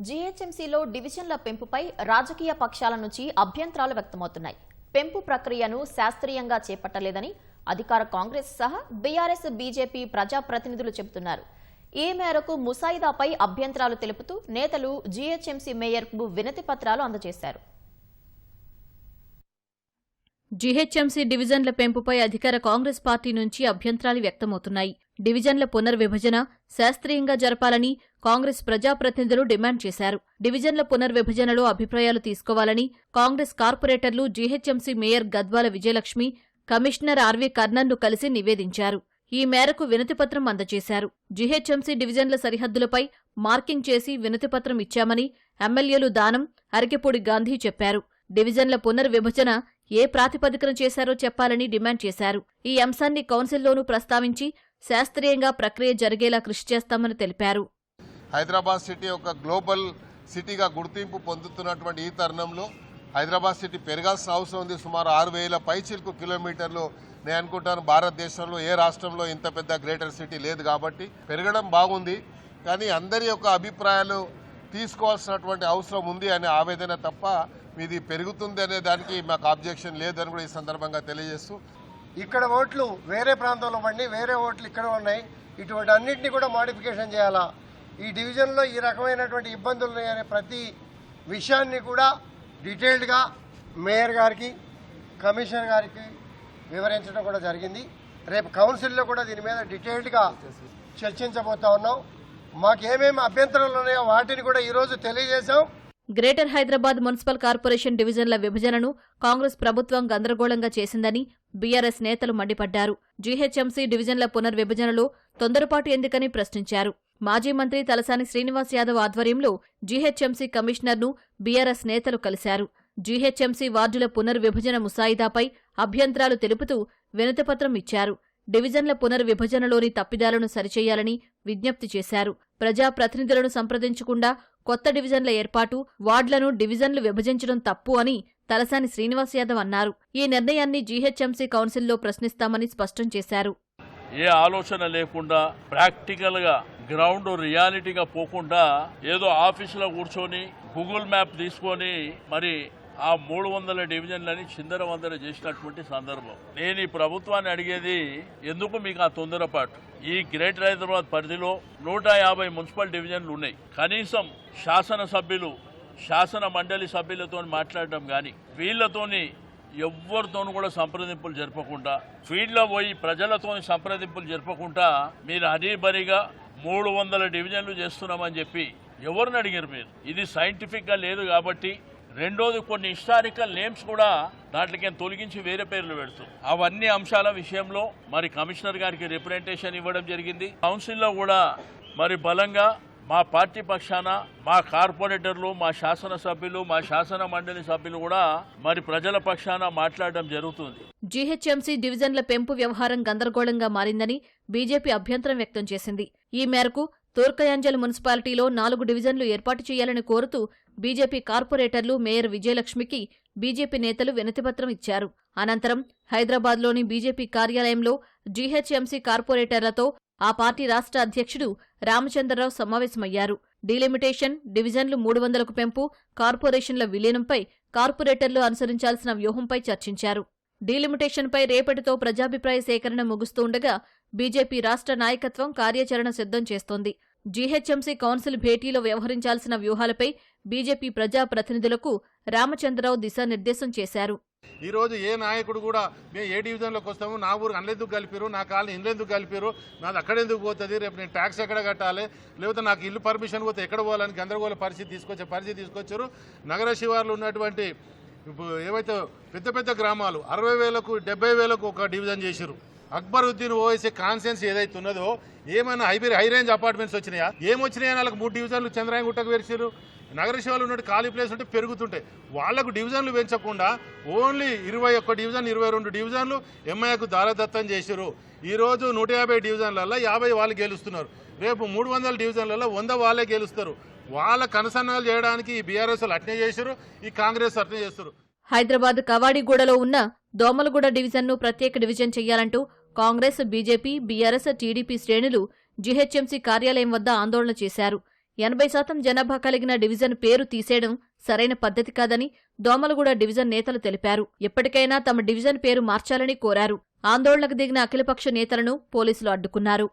జీహెచ్ఎంసీలో డివిజన్ల పెంపుపై రాజకీయ పక్షాల నుంచి అభ్యంతరాలు వ్యక్తమవుతున్నాయి. పెంపు ప్రక్రియను శాస్త్రీయంగా చేపట్టలేదని అధికార కాంగ్రెస్ సహా బీఆర్ఎస్, బీజేపీ ప్రజాప్రతినిధులు చెబుతున్నారు. ఈ మేరకు ముసాయిదాపై అభ్యంతరాలు తెలుపుతూ నేతలు జీహెచ్ఎంసీ మేయర్కు వినతి పత్రాలు అందజేశారు. జీహెచ్ఎంసీ డివిజన్ల పెంపుపై అధికార కాంగ్రెస్ పార్టీ నుంచి అభ్యంతరాలు వ్యక్తమవుతున్నాయి. డివిజన్ల పునర్విభజన శాస్త్రీయంగా జరపాలని కాంగ్రెస్ ప్రజాప్రతినిధులు డిమాండ్ చేశారు. డివిజన్ల పునర్విభజనలో అభిప్రాయాలు తీసుకోవాలని కాంగ్రెస్ కార్పొరేటర్లు GHMC mayor Gadwala Vijayalakshmi, commissioner RV కర్ణన్ను కలిసి నివేదించారు. ఈ మేరకు వినతిపత్రం అందజేశారు. జీహెచ్ఎంసీ డివిజన్ల సరిహద్దులపై మార్కింగ్ చేసి వినతిపత్రం ఇచ్చామని ఎమ్మెల్యేలు దానం, అరికెపూడి గాంధీ చెప్పారు. డివిజన్ల పునర్విభజన ఏ ప్రాతిపదికన చేశారో చెప్పాలని డిమాండ్ చేశారు. ఈ అంశాన్ని కౌన్సిల్లోనూ ప్రస్తావించి శాస్త్రీయంగా ప్రక్రియ జరిగేలా కృషి చేస్తామని తెలిపారు. హైదరాబాద్ సిటీ ఒక గ్లోబల్ సిటీగా గుర్తింపు పొందుతున్నటువంటి ఈ తరుణంలో హైదరాబాద్ సిటీ పెరగాల్సిన అవసరం ఉంది. సుమారు 6,000 పైచిలకు కిలోమీటర్లు. నేను అనుకుంటాను భారతదేశంలో ఏ రాష్ట్రంలో ఇంత పెద్ద గ్రేటర్ సిటీ లేదు కాబట్టి పెరగడం బాగుంది. కానీ అందరి యొక్క అభిప్రాయాలు తీసుకోవాల్సినటువంటి అవసరం ఉంది అనే ఆవేదన తప్ప ఇది పెరుగుతుంది అనే దానికి మాకు ఆబ్జెక్షన్ లేదని కూడా ఈ సందర్భంగా తెలియజేస్తూ, ఇక్కడ ఓట్లు వేరే ప్రాంతంలో పడి వేరే ఓట్లు ఇక్కడ ఉన్నాయి, ఇటువంటి అన్నింటినీ కూడా మోడిఫికేషన్ చేయాలా, ఈ డివిజన్లో ఈ రకమైనటువంటి ఇబ్బందులు ఉన్నాయనే ప్రతి విషయాన్ని కూడా డీటెయిల్డ్గా మేయర్ గారికి, కమిషనర్ గారికి వివరించడం కూడా జరిగింది. రేపు కౌన్సిల్లో కూడా దీని మీద డీటెయిల్డ్గా చర్చించబోతా ఉన్నాం. మాకేమేమి అభ్యంతరాలు ఉన్నాయో వాటిని కూడా ఈరోజు తెలియజేశాం. గ్రేటర్ హైదరాబాద్ మున్సిపల్ కార్పొరేషన్ డివిజన్ల విభజనను కాంగ్రెస్ ప్రభుత్వం గందరగోళంగా చేసిందని బీఆర్ఎస్ నేతలు మండిపడ్డారు. జీహెచ్ఎంసీ డివిజన్ల పునర్విభజనలో తొందరపాటు ఎందుకని ప్రశ్నించారు. మాజీ మంత్రి తలసాని శ్రీనివాస్ యాదవ్ ఆధ్వర్యంలో జీహెచ్ఎంసీ కమిషనర్ను బీఆర్ఎస్ నేతలు కలిశారు. జీహెచ్ఎంసీ వార్డుల పునర్విభజన ముసాయిదాపై అభ్యంతరాలు తెలుపుతూ వినతిపత్రం ఇచ్చారు. డివిజన్ల పునర్విభజనలోని తప్పిదాలను సరిచేయాలని విజ్ఞప్తి చేశారు. ప్రజాప్రతినిధులను సంప్రదించకుండా కొత్త డివిజన్ల ఏర్పాటు, వార్డులను డివిజన్లు విభజించడం తప్పు అని తలసాని శ్రీనివాస్ యాదవ్ అన్నారు. ఈ నిర్ణయాన్ని జీహెచ్ఎంసీ కౌన్సిల్లో ప్రశ్నిస్తామని స్పష్టం చేశారు. ఏ ఆలోచన లేకుండా ప్రాక్టికల్ గా గ్రౌండ్ రియాలిటీగా పోకుండా ఏదో ఆఫీసులో కూర్చొని గూగుల్ మ్యాప్ తీసుకొని మరి ఆ 300 డివిజన్లని చిందరవందర చేసినటువంటి సందర్భం. నేను ఈ ప్రభుత్వాన్ని అడిగేది, ఎందుకు మీకు ఆ తొందరపాటు? ఈ గ్రేటర్ హైదరాబాద్ పరిధిలో 150 మున్సిపల్ డివిజన్లు ఉన్నాయి. కనీసం శాసనసభ్యులు, శాసన మండలి సభ్యులతో మాట్లాడడం కానీ, వీళ్లతోని ఎవరితోనూ కూడా సంప్రదింపులు జరపకుండా, ఫీల్డ్లో పోయి ప్రజలతో సంప్రదింపులు జరపకుండా మీరు హరీబరీగా 300 డివిజన్లు చేస్తున్నామని చెప్పి ఎవరిని అడిగారు మీరు? ఇది సైంటిఫిక్గా లేదు. కాబట్టి రెండోది, కొన్ని హిస్టారికల్ నేమ్స్ కూడా దాంట్లోకి తొలగించి వేరే పేర్లు పెడుతూ, అవన్నీ అంశాల విషయంలో మరి కమిషనర్ గారికి రిప్రజెంటేషన్ ఇవ్వడం జరిగింది. కౌన్సిల్లో కూడా మరి బలంగా మా పార్టీ పక్షాన మా కార్పొరేటర్లు, మా శాసనసభ్యులు, మా శాసన మండలి సభ్యులు కూడా మరి ప్రజల పక్షాన మాట్లాడడం జరుగుతుంది. జీహెచ్ఎంసీ డివిజన్ల పెంపు వ్యవహారం గందరగోళంగా మారిందని బీజేపీ అభ్యంతరం వ్యక్తం చేసింది. ఈ మేరకు తూర్కయాంజల్ మున్సిపాలిటీలో 4 డివిజన్లు ఏర్పాటు చేయాలని కోరుతూ బీజేపీ కార్పొరేటర్లు మేయర్ విజయలక్ష్మికి బీజేపీ నేతలు వినతిపత్రం ఇచ్చారు. అనంతరం హైదరాబాద్లోని బీజేపీ కార్యాలయంలో జీహెచ్ఎంసీ కార్పొరేటర్లతో ఆ పార్టీ రాష్ట్ర అధ్యక్షుడు రామచంద్రరావు సమావేశమయ్యారు. డీలిమిటేషన్, డివిజన్లు 300కు పెంపు, కార్పొరేషన్ల విలీనంపై కార్పొరేటర్లు అనుసరించాల్సిన వ్యూహంపై చర్చించారు. డీలిమిటేషన్పై రేపటితో ప్రజాభిప్రాయ సేకరణ ముగుస్తుండగా బీజేపీ రాష్ట్ర నాయకత్వం కార్యాచరణ సిద్ధం చేస్తోంది. జీహెచ్ఎంసీ కౌన్సిల్ భేటీలో వ్యవహరించాల్సిన వ్యూహాలపై బీజేపీ ప్రజాప్రతినిధులకు రామచంద్రరావు దిశానిర్దేశం చేశారు. ఈ రోజు ఏ నాయకుడు కూడా మేము ఏ డివిజన్లోకి వస్తాము, నా ఊరు అన్నెందుకు కలిపారు, నా కాలనీ ఇల్లెందుకు కలిపారు, నాది అక్కడెందుకు పోతుంది, రేపు నేను ట్యాక్స్ ఎక్కడ కట్టాలి, లేకపోతే నాకు ఇల్లు పర్మిషన్ పోతే ఎక్కడ పోవాలని గందరగోళ పరిస్థితి తీసుకొచ్చారు. నగర శివార్లు ఉన్నటువంటి ఏవైతే పెద్ద పెద్ద గ్రామాలు 60,000కు 70,000కు ఒక డివిజన్ చేశారు. అక్బరుద్దీన్ ఓవైసీ కాన్సెన్స్ ఏదైతే ఉన్నదో, ఏమైనా హై రేంజ్ అపార్ట్మెంట్స్ వచ్చినాయా? ఏమొచ్చినాయని వాళ్ళకి 3 డివిజన్లు చంద్రాయగుట్టకు వేసారు. నగర శివాలు ఉన్నట్టు ఖాళీ ప్లేస్ ఉంటే పెరుగుతుంటాయి. వాళ్లకు డివిజన్లు పెంచకుండా ఓన్లీ 21 డివిజన్, 22 డివిజన్లు ఎంఐకు దారదత్తం చేశారు. ఈరోజు 150 డివిజన్లలో 50 వాళ్ళు గెలుస్తున్నారు. రేపు 300 డివిజన్లలో 100 వాళ్ళే గెలుస్తారు. వాళ్ళ కనసన్నాలు చేయడానికి ఈ బీఆర్ఎస్ అట్నే చేశారు, ఈ కాంగ్రెస్ అట్నే చేస్తారు. హైదరాబాద్ కవాడిగూడలో ఉన్న దోమలగూడ డివిజన్ను ప్రత్యేక డివిజన్ చేయాలంటూ కాంగ్రెస్, బీజేపీ, బీఆర్ఎస్, టీడీపీ శ్రేణులు జీహెచ్ఎంసీ కార్యాలయం వద్ద ఆందోళన చేశారు. 80% జనాభా కలిగిన డివిజన్ పేరు తీసేయడం సరైన పద్ధతి కాదని దోమలగూడ డివిజన్ నేతలు తెలిపారు. ఎప్పటికైనా తమ డివిజన్ పేరు మార్చాలని కోరారు. ఆందోళనకు దిగిన అఖిలపక్ష నేతలను పోలీసులు అడ్డుకున్నారు.